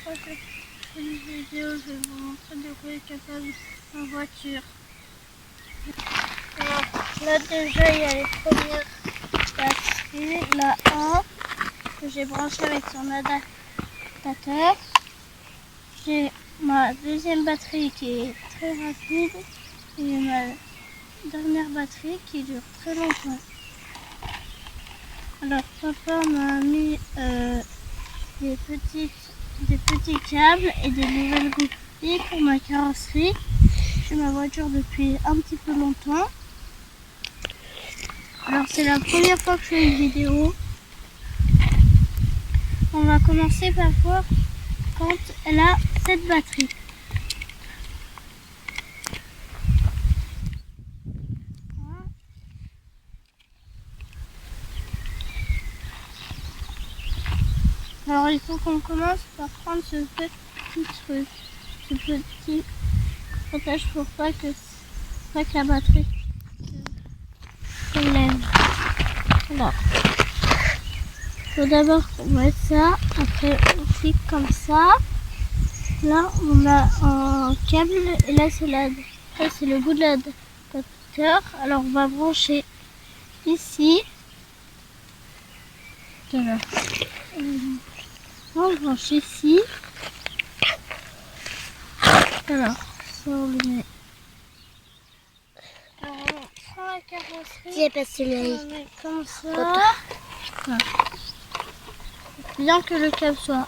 fois que je fais une vidéo, je vais vous montrer de quoi est capable ma voiture. Alors, là déjà il y a les premières batteries, la 1 que j'ai branchée avec son adaptateur. J'ai ma deuxième batterie qui est très rapide et ma dernière batterie qui dure très longtemps. Alors papa m'a mis des petits câbles et des nouvelles goupilles pour ma carrosserie. J'ai ma voiture depuis un petit peu longtemps. Alors c'est la première fois que je fais une vidéo. On va commencer par voir quand elle a cette batterie. Alors il faut qu'on commence par prendre ce petit truc, ce petit protège pour pas que la batterie se lève. Alors, il faut d'abord qu'on mette ça, après on clique comme ça. Là on a un câble et là c'est le bout de l'adaptateur. Alors on va brancher ici. Voilà. On branche ici. Alors, ça on le met. Alors on prend la carrosserie. J'ai passé On l'œil. le met comme ça. Voilà. Bien que le câble soit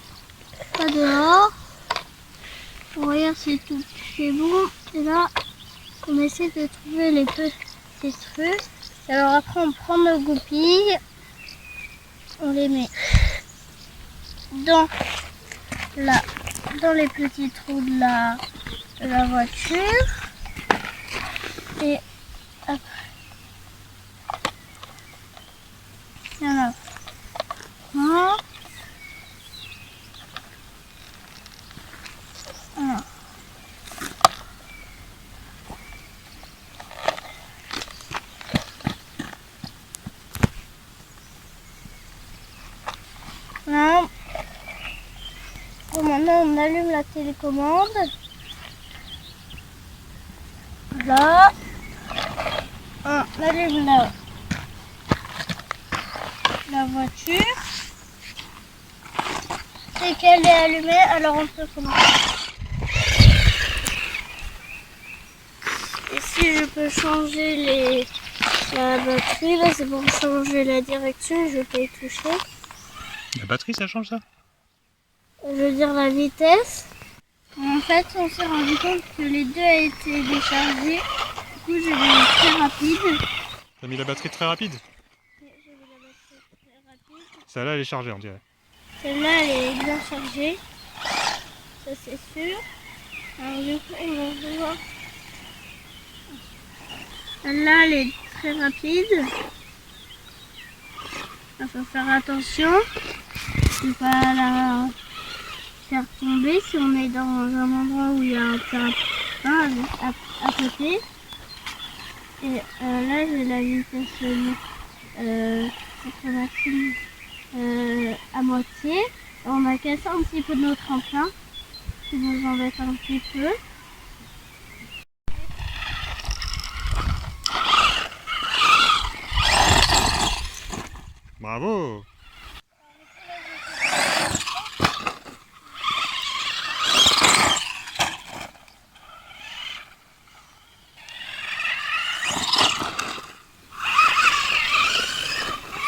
pas dehors. On regarde si tout est bon. Et là, on essaie de trouver les petits trucs. Et alors après, on prend nos goupilles. On les met dans les petits trous de la voiture. Et après, il y en a un. Alors. Là. Bon, maintenant on allume la télécommande. Là. On allume la voiture. Dès qu'elle est allumée, alors on peut commencer. Ici je peux changer la batterie. Là c'est pour changer la direction, je peux y toucher. La batterie ça change ça? Je veux dire la vitesse. En fait on s'est rendu compte que les deux a été déchargés. Du coup j'ai mis très rapide. T'as mis la batterie très rapide? J'ai mis la batterie très rapide. Celle-là elle est chargée on dirait. Celle-là elle est bien chargée. Ça c'est sûr. Alors du coup on va voir. Celle-là elle est très rapide. Il faut faire attention. Ne pas la faire tomber si on est dans un endroit où il y a un terrain à côté. Et là j'ai la vitesse maximum à moitié. On a cassé un petit peu de notre tremplin qui nous embête un petit peu. Bravo!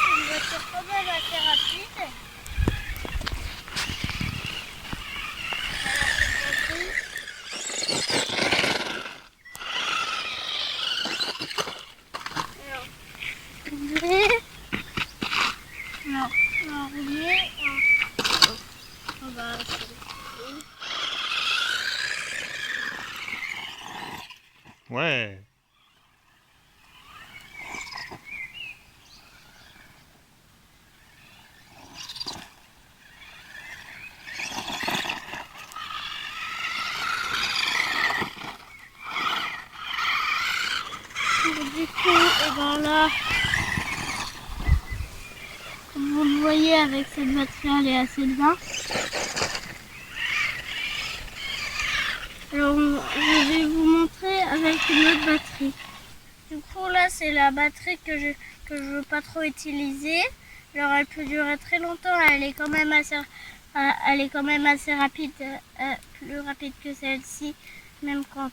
Une voiture quand même assez rapide. Alors, on va rouler. On va Ouais! du coup, et ben là, comme vous le voyez avec cette batterie, elle est assez bien. Alors, je vais vous montrer avec une autre batterie. Du coup, là, c'est la batterie que je veux pas trop utiliser. Alors, elle peut durer très longtemps. Elle est quand même assez rapide, plus rapide que celle-ci, même quand.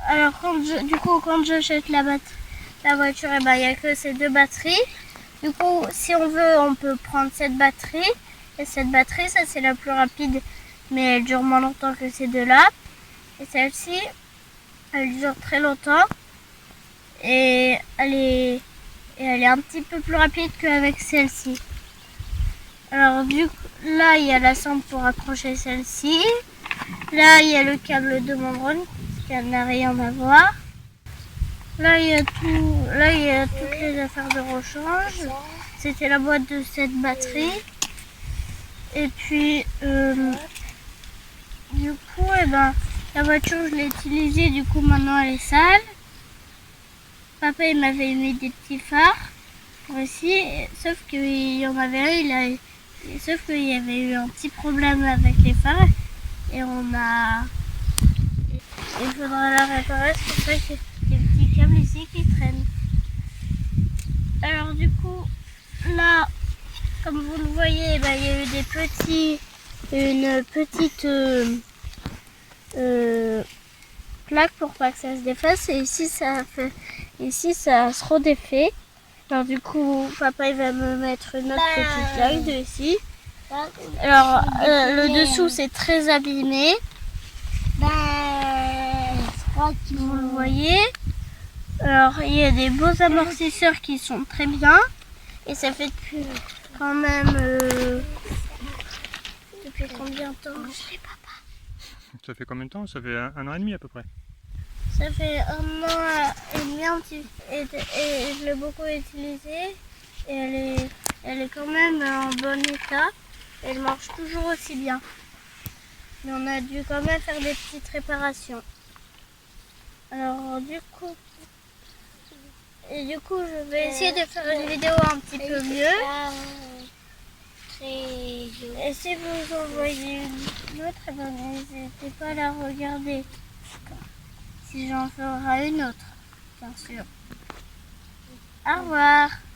Alors, quand j'achète la voiture, il n'y a que ces deux batteries. Du coup, si on veut, on peut prendre cette batterie. Et cette batterie, ça c'est la plus rapide, mais elle dure moins longtemps que ces deux-là. Et celle-ci, elle dure très longtemps. Et elle est un petit peu plus rapide qu'avec celle-ci. Alors du coup, là, il y a la sangle pour accrocher celle-ci. Là, il y a le câble de mon drone, qui n'a rien à voir. Là, il y a toutes les affaires de rechange. C'était la boîte de cette batterie. Et puis, du coup, la voiture, je l'ai utilisée. Du coup, maintenant, elle est sale. Papa, il m'avait mis des petits phares aussi. Sauf qu'il y en avait un, sauf qu'il y avait eu un petit problème avec les phares. Et il faudra la réparer. C'est pour ça qu'il y a des petits câbles ici qui traînent. Alors du coup, là, comme vous le voyez, il y a eu une petite plaque pour pas que ça se défasse. Et ici, ça se redéfait. Alors du coup, papa, il va me mettre une autre petite plaque dessus. Alors, le dessous, c'est très abîmé. Vous le voyez. Alors, il y a des beaux amortisseurs qui sont très bien. Et ça fait depuis quand même... depuis combien de temps? Je sais pas. Ça fait combien de temps? Ça fait un an et demi à peu près. Ça fait 1 an et demi et je l'ai beaucoup utilisée. Et elle est quand même en bon état. Elle marche toujours aussi bien. Mais on a dû quand même faire des petites réparations. Alors du coup, je vais essayer de faire une vidéo un petit peu mieux. Et si vous en voyez une autre, n'hésitez pas à la regarder. Si j'en ferai une autre, bien sûr. Au revoir.